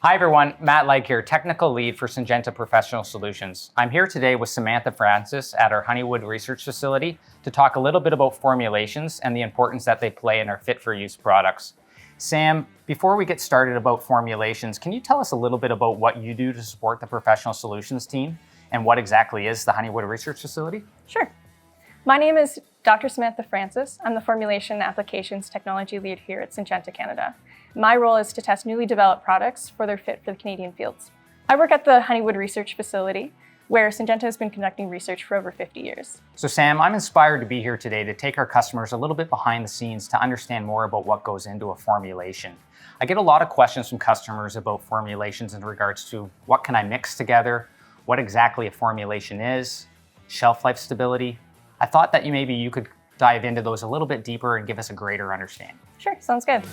Hi everyone, Matt Legg here, Technical Lead for Syngenta Professional Solutions. I'm here today with Samantha Francis at our Honeywood Research Facility to talk a little bit about formulations and the importance that they play in our fit-for-use products. Sam, before we get started about formulations, can you tell us a little bit about what you do to support the Professional Solutions team and what exactly is the Honeywood Research Facility? Sure. My name is Dr. Samantha Francis. I'm the Formulation Applications Technology Lead here at Syngenta Canada. My role is to test newly developed products for their fit for the Canadian fields. I work at the Honeywood Research Facility, where Syngenta has been conducting research for over 50 years. So Sam, I'm inspired to be here today to take our customers a little bit behind the scenes to understand more about what goes into a formulation. I get a lot of questions from customers about formulations in regards to what can I mix together, what exactly a formulation is, shelf life stability. I thought that maybe you could dive into those a little bit deeper and give us a greater understanding. Sure, sounds good.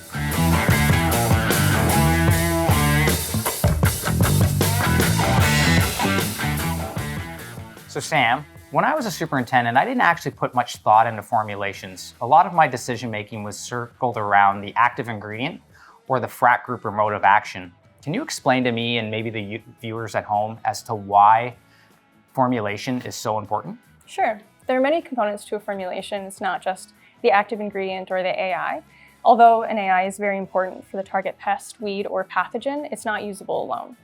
So Sam, when I was a superintendent, I didn't actually put much thought into formulations. A lot of my decision making was circled around the active ingredient or the frat group or mode of action. Can you explain to me and maybe the viewers at home as to why formulation is so important? Sure. There are many components to a formulation. It's not just the active ingredient or the AI. Although an AI is very important for the target pest, weed, or pathogen, it's not usable alone.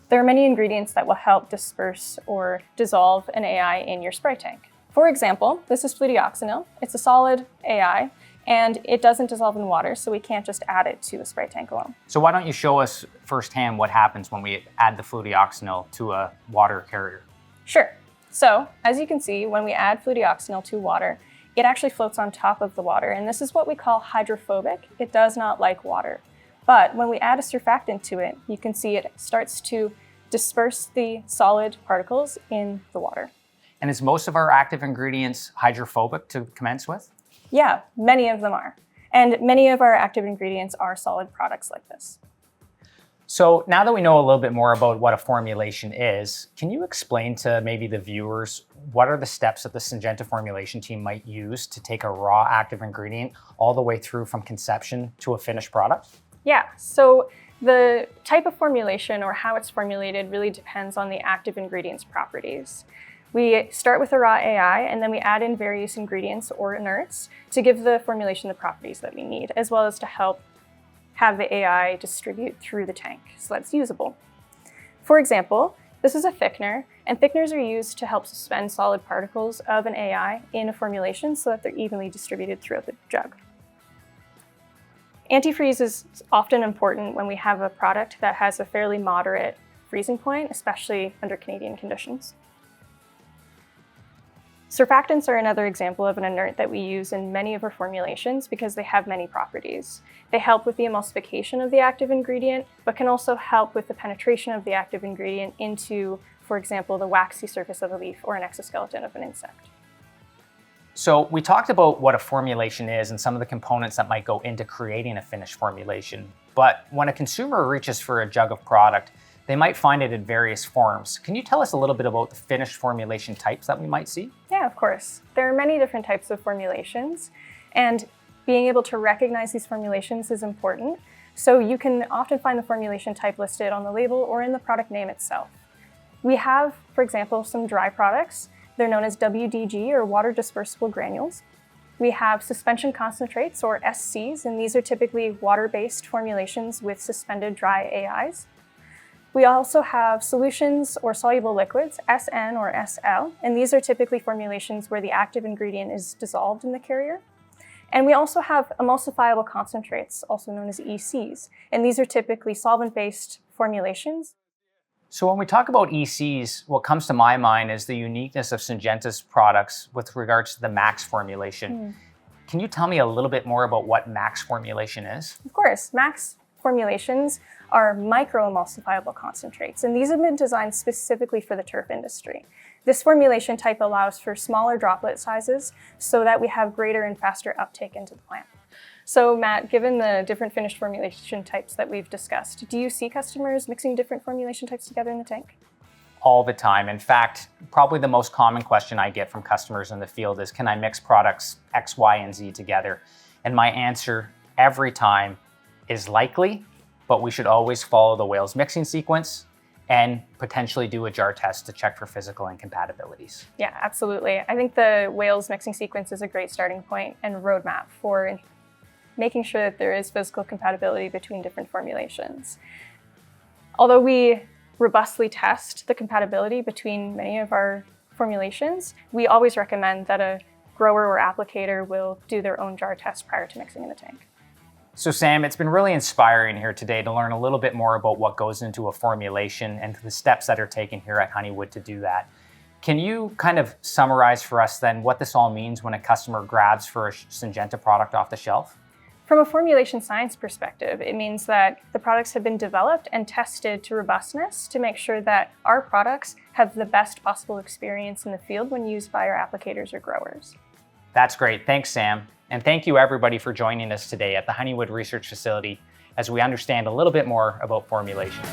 There are many ingredients that will help disperse or dissolve an AI in your spray tank. For example, this is fludioxonil. It's a solid AI, and it doesn't dissolve in water, so we can't just add it to a spray tank alone. So why don't you show us firsthand what happens when we add the fludioxonil to a water carrier? Sure. So, as you can see, when we add fludioxonil to water, it actually floats on top of the water, and this is what we call hydrophobic. It does not like water. But when we add a surfactant to it, you can see it starts to disperse the solid particles in the water. And is most of our active ingredients hydrophobic to commence with? Yeah, many of them are. And many of our active ingredients are solid products like this. So now that we know a little bit more about what a formulation is, can you explain to maybe the viewers what are the steps that the Syngenta formulation team might use to take a raw active ingredient all the way through from conception to a finished product? Yeah, so the type of formulation or how it's formulated really depends on the active ingredient's properties. We start with a raw AI and then we add in various ingredients or inerts to give the formulation the properties that we need, as well as to help have the AI distribute through the tank so that's usable. For example, this is a thickener, and thickeners are used to help suspend solid particles of an AI in a formulation so that they're evenly distributed throughout the jug. Antifreeze is often important when we have a product that has a fairly moderate freezing point, especially under Canadian conditions. Surfactants are another example of an inert that we use in many of our formulations because they have many properties. They help with the emulsification of the active ingredient, but can also help with the penetration of the active ingredient into, for example, the waxy surface of a leaf or an exoskeleton of an insect. So we talked about what a formulation is and some of the components that might go into creating a finished formulation. But when a consumer reaches for a jug of product, they might find it in various forms. Can you tell us a little bit about the finished formulation types that we might see? Yeah, of course. There are many different types of formulations, and being able to recognize these formulations is important. So you can often find the formulation type listed on the label or in the product name itself. We have, for example, some dry products. They're known as WDG or water dispersible granules. We have suspension concentrates or SCs, and these are typically water-based formulations with suspended dry AIs. We also have solutions or soluble liquids, SN or SL, and these are typically formulations where the active ingredient is dissolved in the carrier. And we also have emulsifiable concentrates, also known as ECs, and these are typically solvent-based formulations. So when we talk about ECs, what comes to my mind is the uniqueness of Syngenta's products with regards to the max formulation. Can you tell me a little bit more about what max formulation is? Of course, max formulations are microemulsifiable concentrates, and these have been designed specifically for the turf industry. This formulation type allows for smaller droplet sizes so that we have greater and faster uptake into the plant. So Matt, given the different finished formulation types that we've discussed, do you see customers mixing different formulation types together in the tank? All the time. In fact, probably the most common question I get from customers in the field is, can I mix products X, Y, and Z together? And my answer every time is likely, but we should always follow the Wales mixing sequence and potentially do a jar test to check for physical incompatibilities. Yeah, absolutely. I think the Wales mixing sequence is a great starting point and roadmap for making sure that there is physical compatibility between different formulations. Although we robustly test the compatibility between many of our formulations, we always recommend that a grower or applicator will do their own jar test prior to mixing in the tank. So Sam, it's been really inspiring here today to learn a little bit more about what goes into a formulation and the steps that are taken here at Honeywood to do that. Can you kind of summarize for us then what this all means when a customer grabs for a Syngenta product off the shelf? From a formulation science perspective, it means that the products have been developed and tested to robustness to make sure that our products have the best possible experience in the field when used by our applicators or growers. That's great. Thanks, Sam. And thank you everybody for joining us today at the Honeywood Research Facility as we understand a little bit more about formulations.